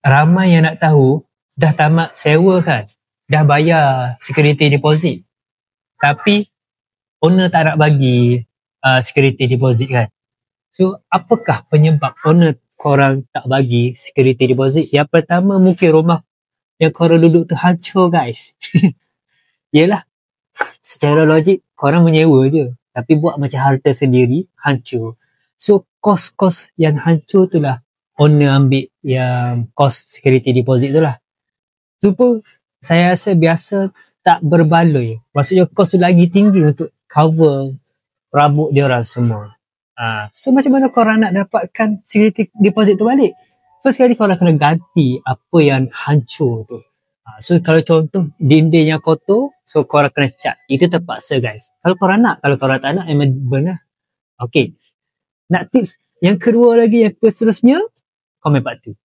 ramai yang nak tahu dah tamat sewa kan, dah bayar security deposit, tapi owner tak nak bagi security deposit kan. So apakah penyebab owner korang tak bagi security deposit? Yang pertama, mungkin rumah yang korang duduk tu hancur guys. Yelah, secara logik korang menyewa je, tapi buat macam harta sendiri, hancur. So kos-kos yang hancur tu lah owner ambil yang kos security deposit tu lah. Tu pun saya rasa biasa tak berbaloi. Maksudnya kos tu lagi tinggi untuk cover rabuk dia orang semua. So macam mana korang nak dapatkan security deposit tu balik? First kali korang kena ganti apa yang hancur tu. So kalau contoh dinding yang kotor, so korang kena cat. Itu terpaksa guys. Kalau korang nak, kalau korang tak nak, memang benar. Okay. Nak tips yang kedua lagi, yang seterusnya, komen part 2.